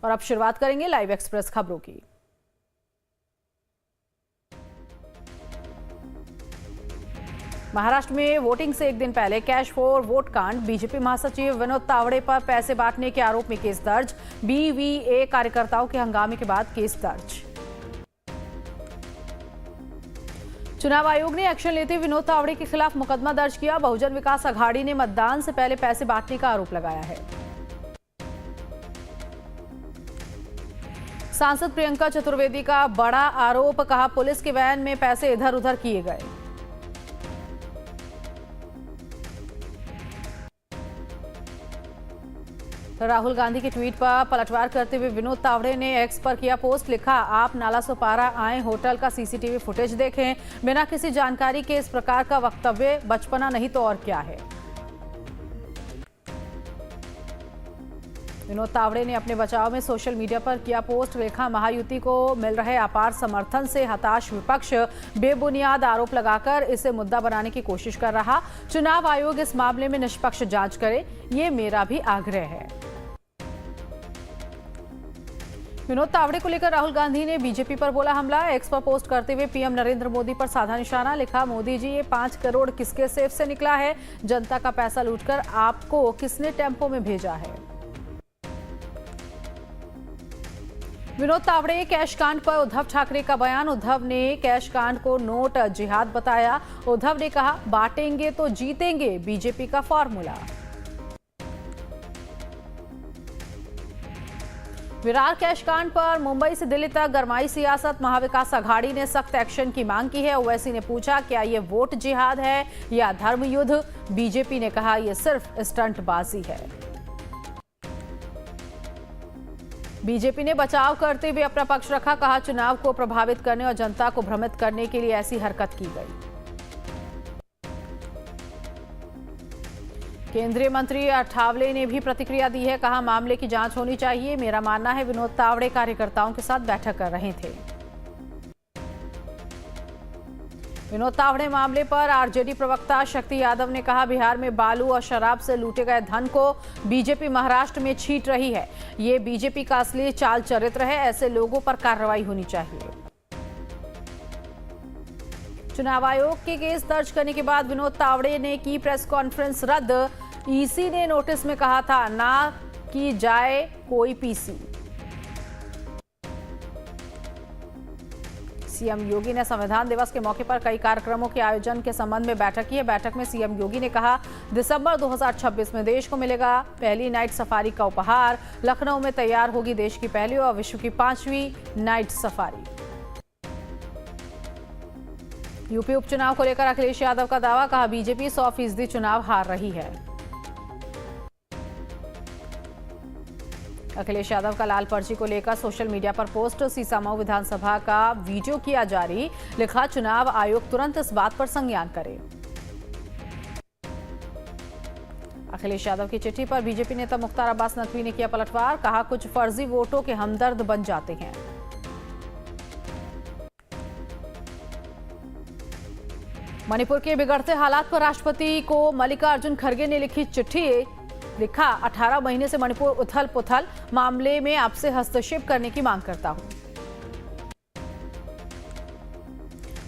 और अब शुरुआत करेंगे लाइव एक्सप्रेस खबरों की। महाराष्ट्र में वोटिंग से एक दिन पहले कैश फॉर वोट कांड, बीजेपी महासचिव विनोद तावड़े पर पैसे बांटने के आरोप में केस दर्ज, बीवीए कार्यकर्ताओं के हंगामे के बाद केस दर्ज। चुनाव आयोग ने एक्शन लेते विनोद तावड़े के खिलाफ मुकदमा दर्ज किया। बहुजन विकास अघाड़ी ने मतदान से पहले पैसे बांटने का आरोप लगाया है। सांसद प्रियंका चतुर्वेदी का बड़ा आरोप, कहा पुलिस के वैन में पैसे इधर उधर किए गए। राहुल गांधी के ट्वीट पर पलटवार करते हुए विनोद तावड़े ने एक्स पर किया पोस्ट, लिखा आप नालासोपारा आए, होटल का सीसीटीवी फुटेज देखें, बिना किसी जानकारी के इस प्रकार का वक्तव्य बचपना नहीं तो और क्या है। विनोद तावड़े ने अपने बचाव में सोशल मीडिया पर किया पोस्ट, लिखा महायुति को मिल रहे अपार समर्थन से हताश विपक्ष बेबुनियाद आरोप लगाकर इसे मुद्दा बनाने की कोशिश कर रहा। चुनाव आयोग इस मामले में निष्पक्ष जांच करे, ये मेरा भी आग्रह है। विनोद तावड़े को लेकर राहुल गांधी ने बीजेपी पर बोला हमला, एक्स पर पोस्ट करते हुए पीएम नरेंद्र मोदी पर साधा निशाना, लिखा मोदी जी ये 5 करोड़ किसके सेफ से निकला है, जनता का पैसा लूटकर आपको किसने टेम्पो में भेजा है। विनोद तावड़े कैश कांड पर उद्धव ठाकरे का बयान, उद्धव ने कैश कांड को नोट जिहाद बताया। उद्धव ने कहा बांटेंगे तो जीतेंगे, बीजेपी का फॉर्मूला। विरार कैश कांड पर मुंबई से दिल्ली तक गरमाई सियासत, महाविकास अघाड़ी ने सख्त एक्शन की मांग की है। ओवैसी ने पूछा क्या ये वोट जिहाद है या धर्म युद्ध, बीजेपी ने कहा यह सिर्फ स्टंटबाजी है। बीजेपी ने बचाव करते हुए अपना पक्ष रखा, कहा चुनाव को प्रभावित करने और जनता को भ्रमित करने के लिए ऐसी हरकत की गई। केंद्रीय मंत्री अठावले ने भी प्रतिक्रिया दी है, कहा मामले की जांच होनी चाहिए, मेरा मानना है विनोद तावड़े कार्यकर्ताओं के साथ बैठक कर रहे थे। विनोद तावड़े मामले पर आरजेडी प्रवक्ता शक्ति यादव ने कहा बिहार में बालू और शराब से लूटे गए धन को बीजेपी महाराष्ट्र में छीट रही है, ये बीजेपी का असली चाल चरित्र है, ऐसे लोगों पर कार्रवाई होनी चाहिए। चुनाव आयोग के केस दर्ज करने के बाद विनोद तावड़े ने की प्रेस कॉन्फ्रेंस रद्द, ईसी ने नोटिस में कहा था ना की जाए कोई पीसी। सीएम योगी ने संविधान दिवस के मौके पर कई कार्यक्रमों के आयोजन के संबंध में बैठक की है। बैठक में सीएम योगी ने कहा दिसंबर 2026 में देश को मिलेगा पहली नाइट सफारी का उपहार, लखनऊ में तैयार होगी देश की पहली और विश्व की 5वीं नाइट सफारी। यूपी उपचुनाव को लेकर अखिलेश यादव का दावा, कहा बीजेपी 100% चुनाव हार रही है। अखिलेश यादव का लाल पर्ची को लेकर सोशल मीडिया पर पोस्ट, सीसामऊ विधानसभा का वीडियो किया जारी, लिखा चुनाव आयोग तुरंत इस बात पर संज्ञान करे। अखिलेश यादव की चिट्ठी पर बीजेपी नेता मुख्तार अब्बास नकवी ने किया पलटवार, कहा कुछ फर्जी वोटों के हमदर्द बन जाते हैं। मणिपुर के बिगड़ते हालात पर राष्ट्रपति को मल्लिकार्जुन खड़गे ने लिखी चिट्ठी, लिखा 18 महीने से मणिपुर उथल पुथल, मामले में आपसे हस्तक्षेप करने की मांग करता हूं।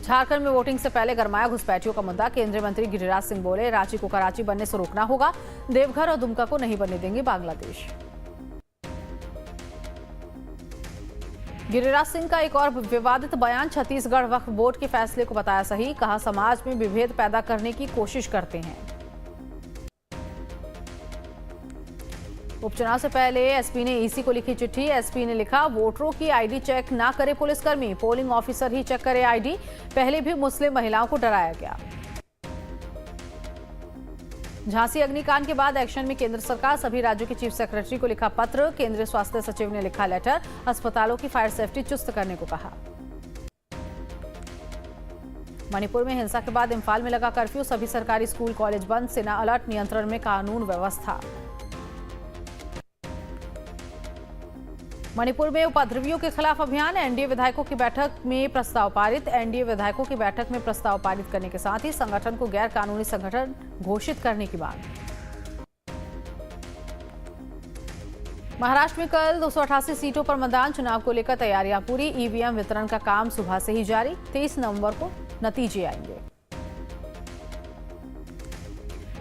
झारखंड में वोटिंग से पहले गरमाया घुसपैठियों का मुद्दा, केंद्रीय मंत्री गिरिराज सिंह बोले रांची को कराची बनने से रोकना होगा, देवघर और दुमका को नहीं बनने देंगे बांग्लादेश। गिरिराज सिंह का एक और विवादित बयान, छत्तीसगढ़ वक्फ बोर्ड के फैसले को बताया सही, कहा समाज में विभेद पैदा करने की कोशिश करते हैं। उपचुनाव से पहले एसपी ने ईसी को लिखी चिट्ठी, एसपी ने लिखा वोटरों की आईडी चेक ना करे पुलिसकर्मी, पोलिंग ऑफिसर ही चेक करे आईडी, पहले भी मुस्लिम महिलाओं को डराया गया। झांसी अग्निकांड के बाद एक्शन में केंद्र सरकार, सभी राज्यों के चीफ सेक्रेटरी को लिखा पत्र, केंद्रीय स्वास्थ्य सचिव ने लिखा लेटर, अस्पतालों की फायर सेफ्टी चुस्त करने को कहा। मणिपुर में हिंसा के बाद इम्फाल में लगा कर्फ्यू, सभी सरकारी स्कूल कॉलेज बंद, सेना अलर्ट, नियंत्रण में कानून व्यवस्था। मणिपुर में उपद्रवियों के खिलाफ अभियान, एनडीए विधायकों की बैठक में प्रस्ताव पारित, एनडीए विधायकों की बैठक में प्रस्ताव पारित करने के साथ ही संगठन को गैर कानूनी संगठन घोषित करने की मांग। महाराष्ट्र में कल 288 सीटों पर मतदान। चुनाव को लेकर तैयारियां पूरी। ईवीएम वितरण का काम सुबह से ही जारी। 23 नवंबर को नतीजे आएंगे।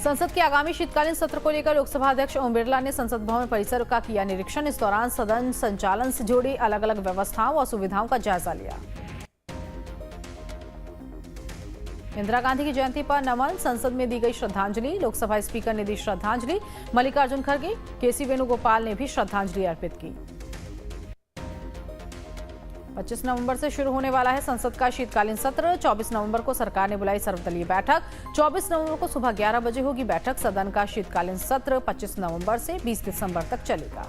संसद के आगामी शीतकालीन सत्र को लेकर लोकसभा अध्यक्ष ओम बिरला ने संसद भवन परिसर का किया निरीक्षण। इस दौरान सदन संचालन से जुड़ी अलग अलग व्यवस्थाओं और सुविधाओं का जायजा लिया। इंदिरा गांधी की जयंती पर नमन। संसद में दी गई श्रद्धांजलि। लोकसभा स्पीकर ने दी श्रद्धांजलि। मल्लिकार्जुन खड़गे, केसी वेणुगोपाल ने भी श्रद्धांजलि अर्पित की। 25 नवंबर से शुरू होने वाला है संसद का शीतकालीन सत्र। 24 नवंबर को सरकार ने बुलाई सर्वदलीय बैठक। 24 नवंबर को सुबह 11 बजे होगी बैठक। सदन का शीतकालीन सत्र 25 नवंबर से 20 दिसंबर तक चलेगा।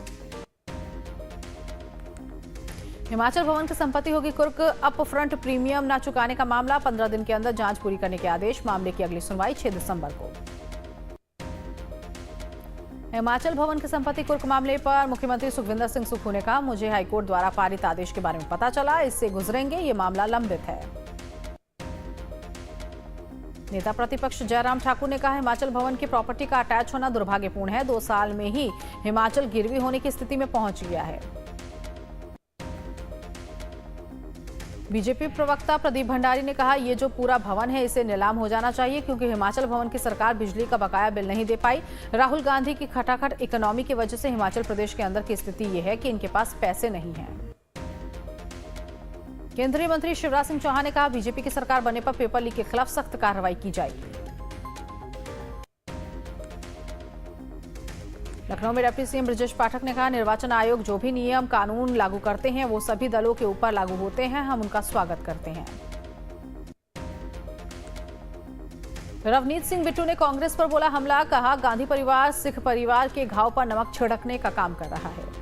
हिमाचल भवन की संपत्ति होगी कुर्क। अप फ्रंट प्रीमियम न चुकाने का मामला। 15 दिन के अंदर जांच पूरी करने के आदेश। मामले की अगली सुनवाई 6 दिसंबर को। हिमाचल भवन की संपत्ति कुर्क मामले पर मुख्यमंत्री सुखविंदर सिंह सुक्खू ने कहा, मुझे हाईकोर्ट द्वारा पारित आदेश के बारे में पता चला, इससे गुजरेंगे, ये मामला लंबित है। नेता प्रतिपक्ष जयराम ठाकुर ने कहा, हिमाचल भवन की प्रॉपर्टी का अटैच होना दुर्भाग्यपूर्ण है। 2 साल में ही हिमाचल गिरवी होने की स्थिति में पहुंच गया है। बीजेपी प्रवक्ता प्रदीप भंडारी ने कहा, ये जो पूरा भवन है इसे नीलाम हो जाना चाहिए, क्योंकि हिमाचल भवन की सरकार बिजली का बकाया बिल नहीं दे पाई। राहुल गांधी की खटाखट इकोनॉमी की वजह से हिमाचल प्रदेश के अंदर की स्थिति ये है कि इनके पास पैसे नहीं हैं। केंद्रीय मंत्री शिवराज सिंह चौहान ने कहा, बीजेपी की सरकार बनने पर पेपर लीक के खिलाफ सख्त कार्रवाई की जाएगी। लखनऊ में डिप्टी सीएम ब्रजेश पाठक ने कहा, निर्वाचन आयोग जो भी नियम कानून लागू करते हैं वो सभी दलों के ऊपर लागू होते हैं, हम उनका स्वागत करते हैं। रवनीत सिंह बिट्टू ने कांग्रेस पर बोला हमला। कहा, गांधी परिवार सिख परिवार के घाव पर नमक छिड़कने का काम कर रहा है।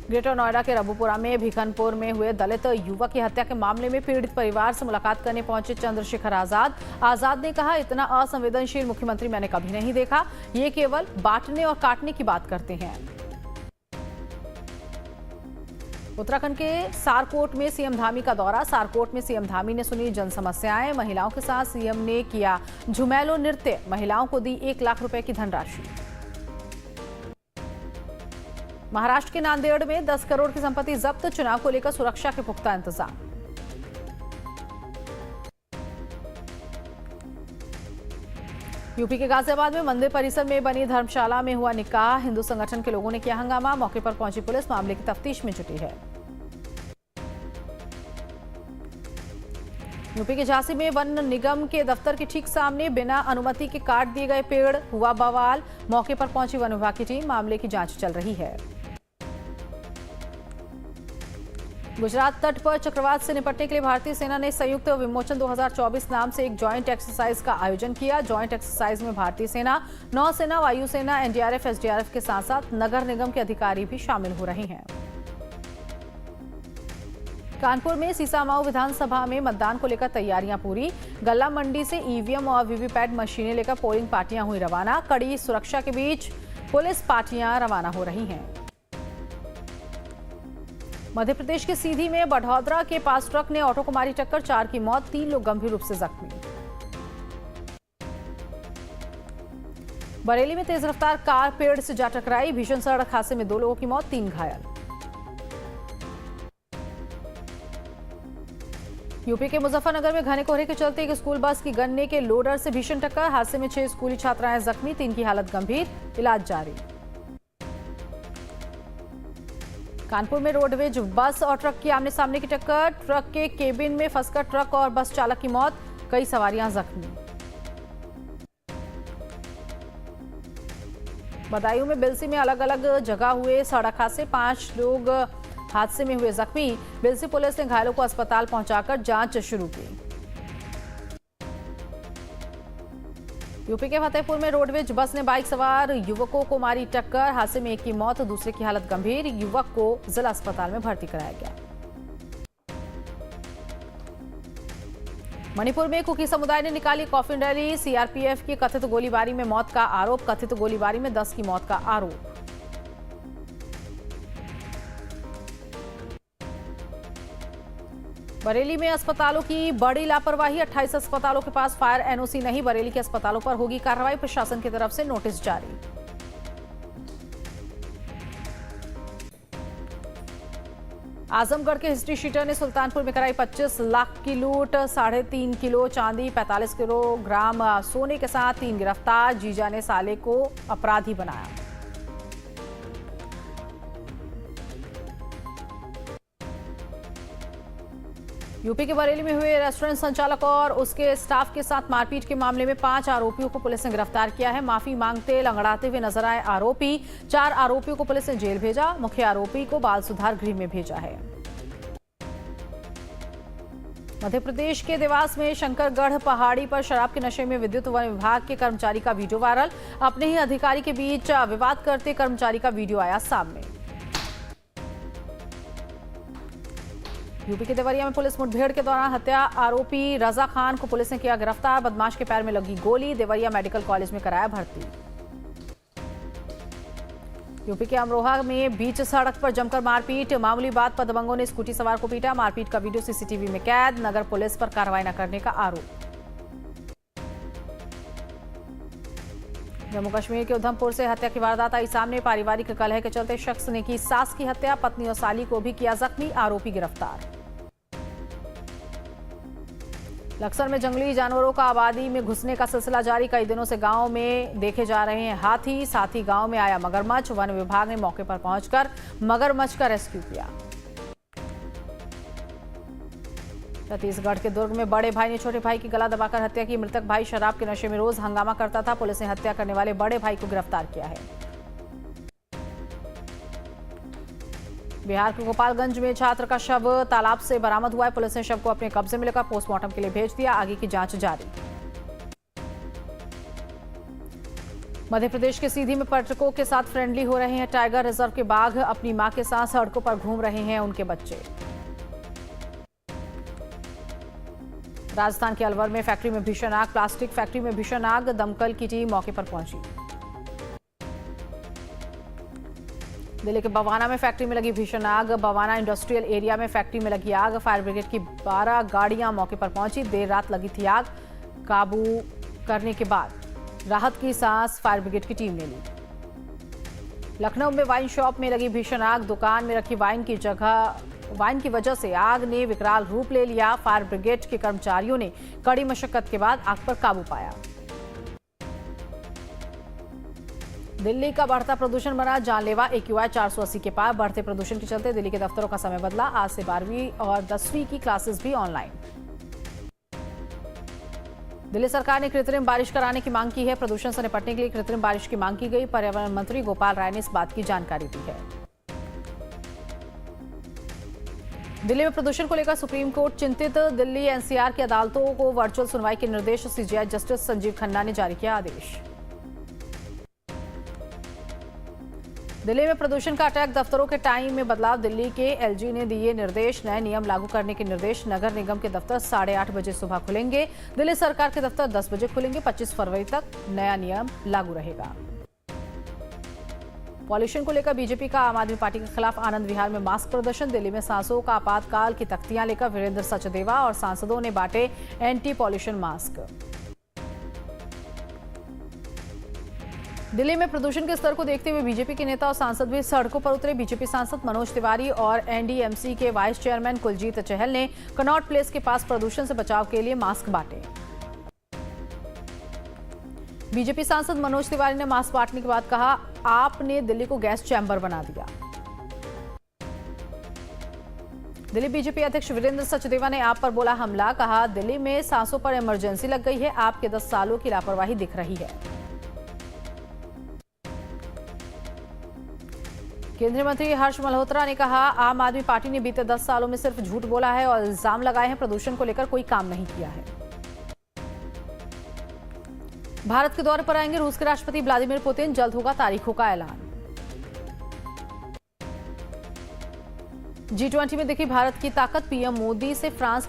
ग्रेटर नोएडा के रबुपुरा में भिखनपुर में हुए दलित युवक की हत्या के मामले में पीड़ित परिवार से मुलाकात करने पहुंचे चंद्रशेखर आजाद ने कहा, इतना असंवेदनशील मुख्यमंत्री मैंने कभी नहीं देखा, ये केवल बांटने और काटने की बात करते हैं। उत्तराखंड के सारकोट में सीएम धामी का दौरा। सारकोट में सीएम धामी ने सुनी जन समस्याएं। महिलाओं के साथ सीएम ने किया झुमैलो नृत्य। महिलाओं को दी 1 लाख रुपए की धनराशि। महाराष्ट्र के नांदेड़ में 10 करोड़ की संपत्ति जब्त। चुनाव को लेकर सुरक्षा के पुख्ता इंतजाम। यूपी के गाजियाबाद में मंदिर परिसर में बनी धर्मशाला में हुआ निकाह। हिंदू संगठन के लोगों ने किया हंगामा। मौके पर पहुंची पुलिस मामले की तफ्तीश में जुटी है। यूपी के झांसी में वन निगम के दफ्तर के ठीक सामने बिना अनुमति के काट दिए गए पेड़, हुआ बवाल। मौके पर पहुंची वन विभाग की टीम। मामले की जांच चल रही है। गुजरात तट पर चक्रवात से निपटने के लिए भारतीय सेना ने संयुक्त विमोचन 2024 नाम से एक जॉइंट एक्सरसाइज का आयोजन किया। जॉइंट एक्सरसाइज में भारतीय सेना, नौसेना, वायुसेना, एनडीआरएफ, एसडीआरएफ के साथ साथ नगर निगम के अधिकारी भी शामिल हो रहे हैं। कानपुर में सीसामाऊ विधानसभा में मतदान को लेकर तैयारियां पूरी। गल्ला मंडी से ईवीएम और वीवीपैट मशीनें लेकर पोलिंग पार्टियां हुई रवाना। कड़ी सुरक्षा के बीच पुलिस पार्टियां रवाना हो रही हैं। मध्य प्रदेश के सीधी में बढ़ौदरा के पास ट्रक ने ऑटो को मारी टक्कर। 4 की मौत, 3 लोग गंभीर रूप से जख्मी। बरेली में तेज रफ्तार कार पेड़ से जा टकराई। भीषण सड़क हादसे में 2 लोगों की मौत, 3 घायल। यूपी के मुजफ्फरनगर में घने कोहरे के चलते एक स्कूल बस की गन्ने के लोडर से भीषण टक्कर। हादसे में 6 स्कूली छात्राएं जख्मी, 3 की हालत गंभीर, इलाज जारी। कानपुर में रोडवेज बस और ट्रक की आमने सामने की टक्कर। ट्रक के केबिन में फंसकर ट्रक और बस चालक की मौत, कई सवारियां जख्मी। बदायूं में बिलसी में अलग अलग जगह हुए सड़क हादसे। 5 लोग हादसे में हुए जख्मी। बिलसी पुलिस ने घायलों को अस्पताल पहुंचाकर जांच शुरू की। यूपी के फतेहपुर में रोडवेज बस ने बाइक सवार युवकों को मारी टक्कर। हादसे में एक की मौत, दूसरे की हालत गंभीर। युवक को जिला अस्पताल में भर्ती कराया गया। मणिपुर में कुकी समुदाय ने निकाली कॉफिन रैली। सीआरपीएफ की कथित गोलीबारी में मौत का आरोप। कथित गोलीबारी में 10 की मौत का आरोप। बरेली में अस्पतालों की बड़ी लापरवाही, 28 अस्पतालों के पास फायर एनओसी नहीं, बरेली के अस्पतालों पर होगी कार्रवाई, प्रशासन की तरफ से नोटिस जारी। आजमगढ़ के हिस्ट्री शीटर ने सुल्तानपुर में कराई 25 लाख की लूट, 3.5 किलो चांदी, 45 किलोग्राम सोने के साथ 3 गिरफ्तार, जीजा ने साले को अपराधी बनाया। यूपी के बरेली में हुए रेस्टोरेंट संचालक और उसके स्टाफ के साथ मारपीट के मामले में 5 आरोपियों को पुलिस ने गिरफ्तार किया है। माफी मांगते लंगड़ाते हुए नजर आए आरोपी। 4 आरोपियों को पुलिस ने जेल भेजा, मुख्य आरोपी को बाल सुधार गृह में भेजा है। मध्य प्रदेश के देवास में शंकरगढ़ पहाड़ी पर शराब के नशे में विद्युत वन विभाग के कर्मचारी का वीडियो वायरल, अपने ही अधिकारी के बीच विवाद करते कर्मचारी का वीडियो आया सामने। यूपी के देवरिया में पुलिस मुठभेड़ के दौरान हत्या आरोपी रजा खान को पुलिस ने किया गिरफ्तार, बदमाश के पैर में लगी गोली, देवरिया मेडिकल कॉलेज में कराया भर्ती। यूपी के अमरोहा में बीच सड़क पर जमकर मारपीट, मामूली बात पर दबंगों ने स्कूटी सवार को पीटा, मारपीट का वीडियो सीसीटीवी में कैद, नगर पुलिस पर कार्रवाई न करने का आरोप। जम्मू कश्मीर के उधमपुर से हत्या की वारदात आई सामने, पारिवारिक कलह के चलते शख्स ने की सास की हत्या, पत्नी और साली को भी किया जख्मी, आरोपी गिरफ्तार। लक्सर में जंगली जानवरों का आबादी में घुसने का सिलसिला जारी, कई दिनों से गांव में देखे जा रहे हैं हाथी, साथ ही गांव में आया मगरमच्छ, वन विभाग ने मौके पर पहुंचकर मगरमच्छ का रेस्क्यू किया। छत्तीसगढ़ के दुर्ग में बड़े भाई ने छोटे भाई की गला दबाकर हत्या की, मृतक भाई शराब के नशे में रोज हंगामा करता था, पुलिस ने हत्या करने वाले बड़े भाई को गिरफ्तार किया है। बिहार के गोपालगंज में छात्र का शव तालाब से बरामद हुआ है, पुलिस ने शव को अपने कब्जे में लेकर पोस्टमार्टम के लिए भेज दिया, आगे की जांच जारी। मध्य प्रदेश के सीधी में पर्यटकों के साथ फ्रेंडली हो रहे हैं टाइगर रिजर्व के बाघ, अपनी मां के साथ सड़कों पर घूम रहे हैं उनके बच्चे। राजस्थान के अलवर में फैक्ट्री में भीषण आग, प्लास्टिक फैक्ट्री में भीषण आग, दमकल की टीम मौके पर पहुंची। दिल्ली के बवाना में फैक्ट्री में लगी भीषण आग, बवाना इंडस्ट्रियल एरिया में फैक्ट्री में लगी आग, फायर ब्रिगेड की 12 गाड़ियां मौके पर पहुंची, देर रात लगी थी आग, काबू करने के बाद राहत की सांस फायर ब्रिगेड की टीम ने ली। लखनऊ में वाइन शॉप में लगी भीषण आग, दुकान में रखी वाइन की वजह से आग ने विकराल रूप ले लिया, फायर ब्रिगेड के कर्मचारियों ने कड़ी मशक्कत के बाद आग पर काबू पाया। दिल्ली का बढ़ता प्रदूषण बना जानलेवा, AQI 480 के पार, बढ़ते प्रदूषण के चलते दिल्ली के दफ्तरों का समय बदला, आज से 12वीं और 10वीं की क्लासेस भी ऑनलाइन। दिल्ली सरकार ने कृत्रिम बारिश कराने की मांग की है, प्रदूषण से निपटने के लिए कृत्रिम बारिश की मांग की गई, पर्यावरण मंत्री गोपाल राय ने इस बात की जानकारी दी है। दिल्ली में प्रदूषण को लेकर सुप्रीम कोर्ट चिंतित, दिल्ली NCR की अदालतों को वर्चुअल सुनवाई के निर्देश, CJI जस्टिस संजीव खन्ना ने जारी किया आदेश। दिल्ली में प्रदूषण का अटैक, दफ्तरों के टाइम में बदलाव, दिल्ली के LG ने दिए निर्देश, नए नियम लागू करने के निर्देश, नगर निगम के दफ्तर 8:30 बजे सुबह खुलेंगे, दिल्ली सरकार के दफ्तर 10 बजे खुलेंगे, 25 फरवरी तक नया नियम लागू रहेगा। पॉल्यूशन को लेकर बीजेपी का आम आदमी पार्टी के खिलाफ आनंद विहार में मास्क प्रदर्शन, दिल्ली में सांसों का आपातकाल की तख्तियां लेकर वीरेंद्र सचदेवा और सांसदों ने बांटे एंटी पॉल्यूशन मास्क। दिल्ली में प्रदूषण के स्तर को देखते हुए बीजेपी के नेता और सांसद भी सड़कों पर उतरे, बीजेपी सांसद मनोज तिवारी और NDMC के वाइस चेयरमैन कुलजीत चहल ने कनॉट प्लेस के पास प्रदूषण से बचाव के लिए मास्क बांटे। बीजेपी सांसद मनोज तिवारी ने मास्क बांटने के बाद कहा, आपने दिल्ली को गैस चैम्बर बना दिया। दिल्ली बीजेपी अध्यक्ष वीरेंद्र सचदेवा ने आप पर बोला हमला, कहा दिल्ली में सांसों पर इमरजेंसी लग गई है, आपके 10 सालों की लापरवाही दिख रही है। केंद्रीय मंत्री हर्ष मल्होत्रा ने कहा, आम आदमी पार्टी ने बीते 10 सालों में सिर्फ झूठ बोला है और इल्जाम लगाए हैं, प्रदूषण को लेकर कोई काम नहीं किया है। भारत के दौरे पर आएंगे रूस के राष्ट्रपति व्लादिमीर पुतिन, जल्द होगा तारीखों का ऐलान। G20 में देखी भारत की ताकत, PM मोदी से फ्रांस